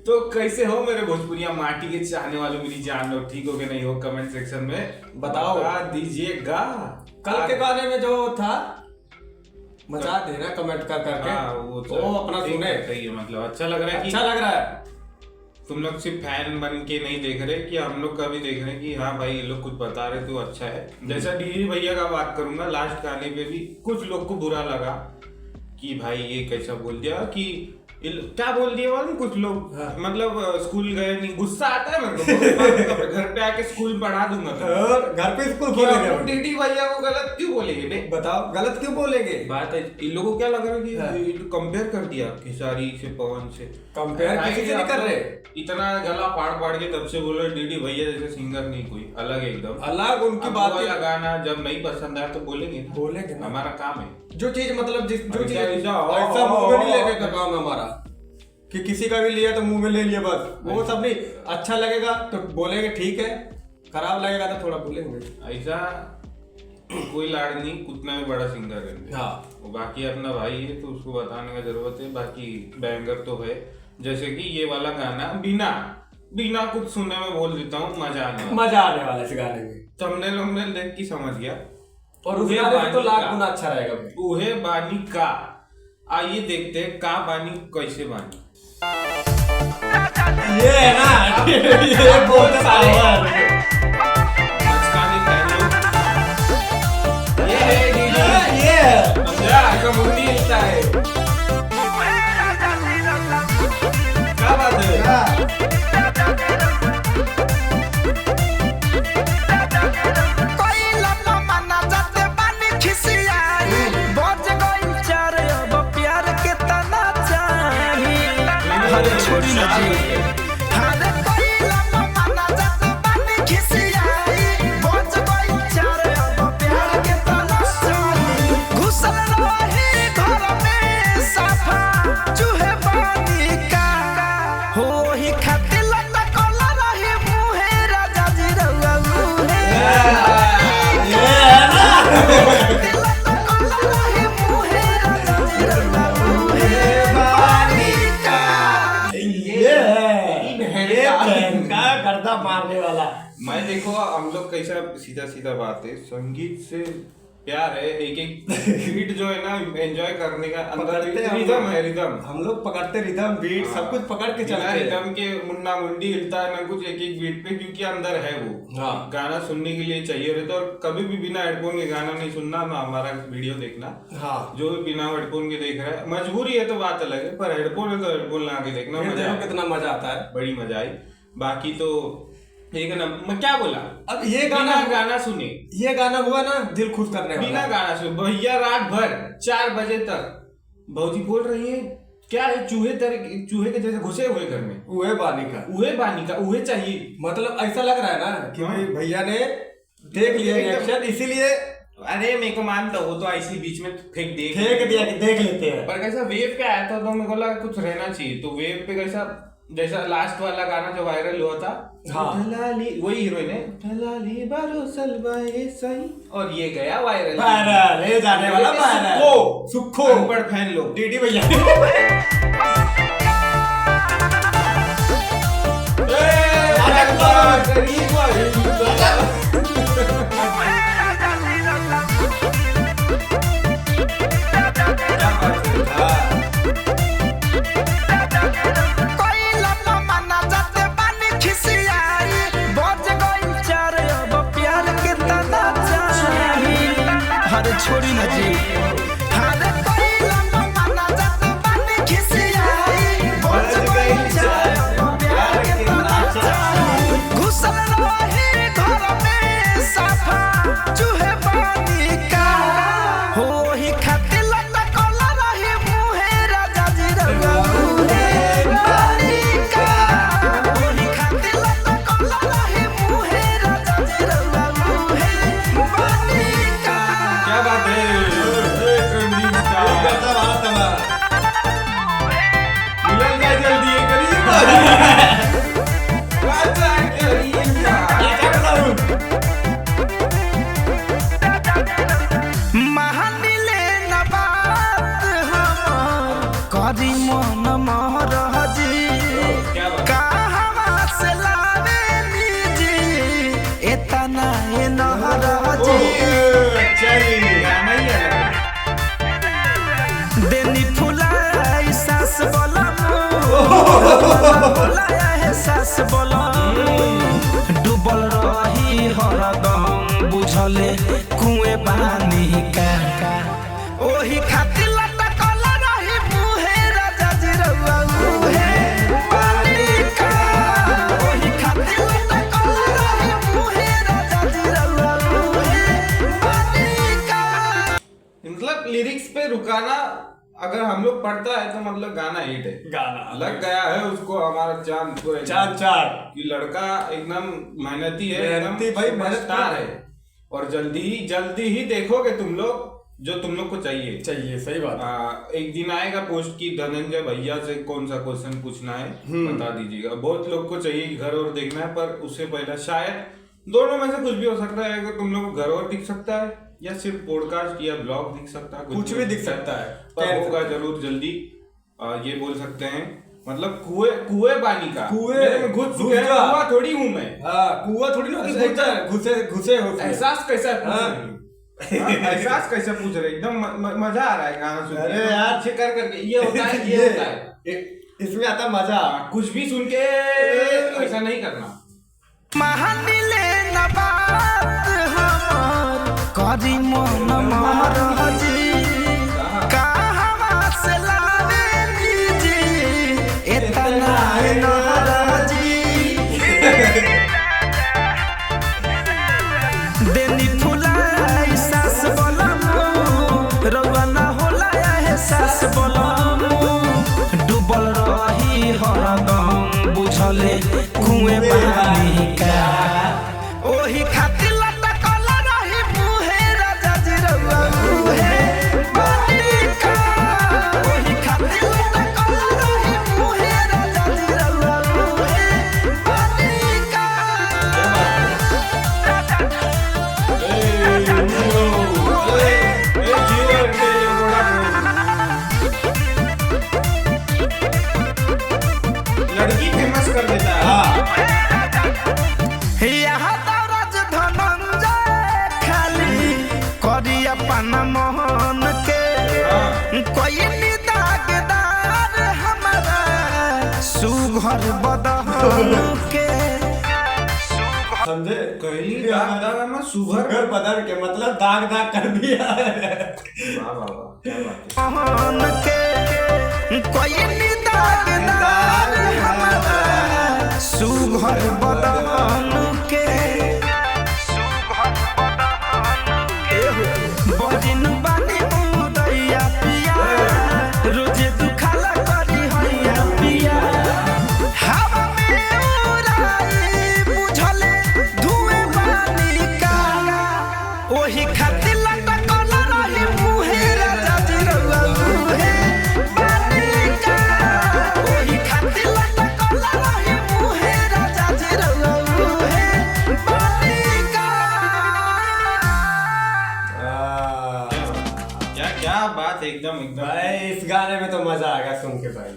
तो कैसे हो मेरे भोजपुरिया माटी के चाहने वालों, मेरी जान लो, ठीक हो कि नहीं हो? कमेंट सेक्शन में बताओ, बता दीजिएगा। कल के गाने में जो था मजा देना कमेंट कर करके। वो अपना सुने, सही है, मतलब अच्छा लग रहा है, अच्छा लग रहा है। तुम लोग सिर्फ फैन बन के नहीं देख रहे कि हम लोग का भी देख रहे हैं कि हाँ भाई ये लोग कुछ बता रहे तो अच्छा है। जैसा डीडी भैया का बात करूंगा, लास्ट गाने पे भी कुछ लोग को बुरा लगा कि भाई ये कैसा बोल दिया, कि क्या बोल दिया वाले कुछ लोग। हाँ। मतलब स्कूल गए नहीं, गुस्सा आता है मेरे को। घर पे आके स्कूल पढ़ा दूंगा और घर पे स्कूल खोलेंगे। डीडी भैया को गलत क्यों बोलेंगे बे? बताओ गलत क्यों बोलेंगे? बात है, इन लोगों को क्या लग रहा है हाँ। कि कंपेयर कर दिया खेसारी से, पवन से। कंपेयर किसी से नहीं कर रहे। इतना गला फाड़ फाड़ के तब से बोल रहे डीडी भैया जैसे सिंगर नहीं कोई, अलग एकदम अलग। उनकी बात वाला गाना जब नहीं पसंद आया तो बोलेंगे बोलेंगे, हमारा काम है। जो चीज मतलब जो चीज ऐसा मुंह में नहीं लेने का काम है हमारा, कि किसी का भी लिया तो मुंह में ले लिया बस, वो सब नहीं। अच्छा लगेगा तो बोलेंगे ठीक है, खराब लगेगा तो थोड़ा बोलेंगे। ऐसा कोई लाड़ नहीं, कितना भी बड़ा सिंगर है। हाँ, वो बाकी अपना भाई है तो उसको बताने का जरूरत है। बाकी बैंगर तो है, जैसे कि ये वाला गाना बिना कुछ सुने में बोल देता हूँ, मजा आने वाला इस गाने में। थंबनेल वंबनेल देख के समझ गया। और उस गाने में तो लाख गुना अच्छा रहेगा भाई। उहे बानी का, आइए देखते हैं का बानी कैसे बानी। ये है ना, ये बहुत पावर है। ऐसा मुंडी हिलता है, क्या बात है? छोड़ी ना जी। हारे पहिला मना जात बानी खिसियाई, बोझ गई चार अब प्यार के तना चाही। घुसल रही घर में साफा चूहे बानी का, हो ही खातिर लटकल रही मुहे राजा जी रउआ मुहे। मारने वाला मैं देखो, हम लोग कैसा सीधा सीधा बात है, संगीत से प्यार है। एक बीट जो है ना एंजॉय करने का, अंदर रिदम है, रिदम हम लोग पकड़ते, रिदम बीट सब कुछ पकड़ के चलते हैं। रिदम के मुन्ना मुंडी हिलता है ना कुछ एक बीट पे, क्योंकि अंदर है वो। हाँ। गाना सुनने के लिए चाहिए रहता है, और कभी भी बिना हेडफोन के गाना नहीं सुनना, ना हमारा वीडियो देखना। हाँ। जो जो बिना हेडफोन के देख रहा है, मजबूरी है तो बात अलग है, पर हेडफोन है तो हेडफोन लगा के देखना, देखो कितना मजा आता है, बड़ी मजा आई। बाकी तो एक ना, मैं क्या बोला, अब ये गाना सुने, ये गाना हुआ ना दिल खुश करने वाला। बिना गाना सुने भैया रात भर 4 बजे तक भौजी बोल रही है क्या है, चूहे के जैसे घुसे हुए घर में, उहे बानी का उहे चाहिए। मतलब ऐसा लग रहा है ना कि भाई भैया ने देख लिया रिएक्शन, इसीलिए अरे मेरे को मानता, वो तो ऐसी बीच में फेंक दिया कि देख लेते हैं। पर कैसा वेव पे आया था तो मेरे को लगा कुछ रहना चाहिए, तो वेव पे कैसा, जैसा लास्ट वाला गाना जो वायरल हुआ था। हाँ। वही हीरोइन है, सही, और ये गया वायरल, ले जाने वाला वायरल। सुखो अनपढ़ फैन लोग, डीडी भैया छोड़ी ना जी। हारे पहिला मना जात बानी खिसियाई, बोझ गई चार प्यार के तना चाही। घुसल रही घर में साफा चूहे बानी का, हो ही खातिर लटकल रही मुहे राजा जी रउआ मुहे बानी का, हो ही खातिर लटकल रही मुहे राजा जी रउआ मुहे बानी का। क्या बात है, मिलन का जल्दी है, महानिले न बात हम करी मन महरजी। क्या क्या बात कहवा से लावे लीजी इतना ये नहराजी गाना ही अलग है। देनी फुलाई सास बोला बोलाया है सास बोला डूबल रही हरदम बुझले कुएं पानी का ओही खातिर लटकल रही मुहे राजा जी रउआ मुहे पानी का ओही खातिर लटकल रही मुहे राजा जी रउआ मुहे पानी का। मतलब लिरिक्स पे रुकाना अगर हम लोग पढ़ता है तो मतलब गाना हिट है, गाना लग गया है उसको हमारा चांद को चार कि लड़का एकदम मेहनती है, मेहनती भाई, मेहनत स्टार है और जल्दी ही देखोगे तुम लोग जो तुम लोग को चाहिए। सही बात। एक दिन आएगा पोस्ट की धनंजय भैया से कौन सा क्वेश्चन पूछना है बता दीजिएगा। बहुत लोग को चाहिए घर और देखना है, पर उससे पहले शायद दोनों में से कुछ भी हो सकता है। अगर तुम लोग को घर और दिख सकता है या सिर्फ पॉडकास्ट या ब्लॉग दिख सकता है, कुछ भी दिख सकता है, पर होगा जरूर जल्दी। ये बोल सकते हैं मतलब कुएं पानी का मेरे में घुस चुके हैं, कुआं थोड़ी हूँ मैं। कुआं थोड़ी ना घुसे हो। एहसास कैसा एहसास कैसे पूछ रहे, एकदम मजा आ रहा है गाना सुन के। अरे यार अच्छे कर करके ये होता है ये होता है, इसमें आता मजा। कुछ भी सुन के ऐसा नहीं करना। महानिले न बात हमार करी मन महाराजी कहवा से लावे लीजी इतना है नाराजी देनी फुलाई सास बोला रउआ ना होला है सास बोला डूबल रही हरदम बुझले कुएं पानी का ओही खातिर लटकल रही मुहे राजा जी रउआ मुहे पानी का ओही खातिर लटकल रही मुहे राजा जी रउआ मुहे पानी का। लड़की फेमस कर देता है। यहाँ दौरज धनंजय खाली करी अपन मोहन के कोई दागदार हमारा सुघर बदन के समझे? कहली दाग में सुघर बदन के मतलब दाग कर दिया है। वाह वाह वाह क्या बात है। मोहन के कोई दागदार हमारा सुघर बदन के बजिन बानी मुदैया पिया रोजे दुखाला करी हैया पिया हवा में उड़ाई बुझले धुएं पानी का ओही खातिर लटकल रही मुहे राजा जी रउआ मुहे पानी का ओही खातिर लटकल रही मुहे राजा जी रउआ मुहे पानी का। क्या बात है, एकदम भाई इस गाने में तो मजा आ गया सुन के भाई।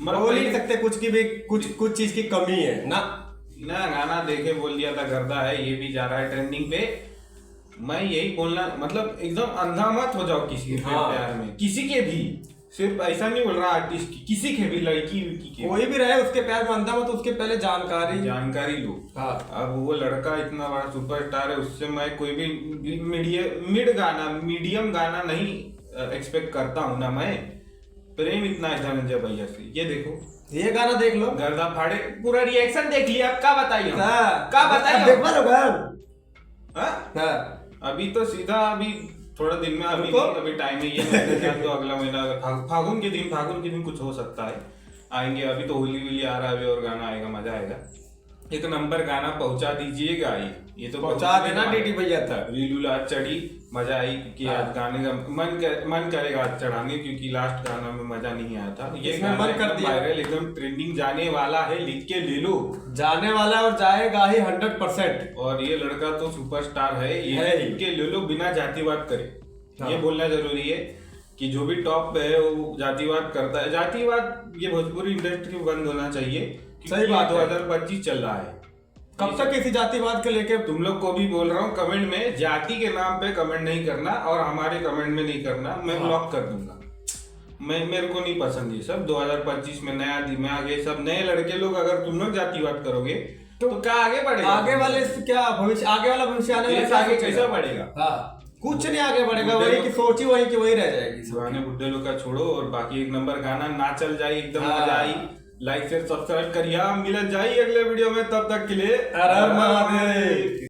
बोल ही नहीं सकते कुछ की भी कुछ चीज की कमी है ना। गाना देखे बोल दिया था गर्दा है, ये भी जा रहा है ट्रेंडिंग पे। मैं यही बोलना मतलब एकदम अंधा मत हो जाओ किसी के प्यार में, किसी के भी, सिर्फ ऐसा नहीं बोल रहा आर्टिस्ट की, किसी के भी, लड़की के कोई भी रहे उसके प्यार में अंधा मत, उसके पहले जानकारी लो। हाँ। अब वो लड़का इतना बड़ा सुपरस्टार है, उससे मैं कोई भी मीडियम गाना नहीं एक्सपेक्ट करता हूँ ना मैं। प्रेम इतना है धनंजय भैया से, ये देखो ये गाना देख लो, गर्दा फाड़े पूरा रिएक्शन देख लिया। अब क्या बताइए अभी तो सीधा अभी थोड़ा दिन में अभी टाइम है, ये तो अगला महीना फागुन के दिन कुछ हो सकता है, आएंगे। अभी तो होली आ रहा है, अभी और गाना आएगा, मजा आएगा। एक नंबर गाना पहुंचा दीजिएगा, ये तो पहुंचा देना डीडी भैया था। रीलू आज चढ़ी, मजा आई क्योंकि आज गाने का मन करेगा आज चढ़ाने, क्योंकि लास्ट गाना में मजा नहीं आया था। ये मन कर दिया वायरल, एकदम ट्रेंडिंग जाने वाला है, लिख के ले लो, जाने वाला और जाएगा ही 100%। और ये लड़का तो सुपरस्टार है, ये लिख के ले लो बिना जातिवाद करे। ये बोलना जरूरी है। कि जो भी टॉप पे है वो जातिवाद करता है। जातिवाद ये भोजपुरी इंडस्ट्री बंद होना चाहिए, सही बात है। 2025 चल रहा है। कब तक किसी जातिवाद के लेके तुम लोग को भी बोल रहा हूँ, कमेंट में जाति के नाम पे कमेंट नहीं करना और हमारे कमेंट में नहीं करना, मैं ब्लॉक कर दूंगा। मेरे को नहीं पसंद ये सब। 2025 में नया दिमाग, ये सब नए लड़के लोग अगर तुम लोग जातिवाद करोगे तो क्या आगे बढ़ेगा? आगे वाले से क्या भविष्य, आगे वाला भविष्य आने वाले देश से आगे आगे कैसा बढ़ेगा? हाँ, कुछ नहीं आगे बढ़ेगा, बुड्ढे वही लोग- की सोची वही की वही रह जाएगी। पुराने बुड्ढे लोग का छोड़ो और बाकी एक नंबर गाना ना चल जाए, एकदम हाँ। मजा आई। लाइक शेयर सब्सक्राइब करिए, मिल जाइए अगले वीडियो में, तब तक के लिए हर हर महादेव।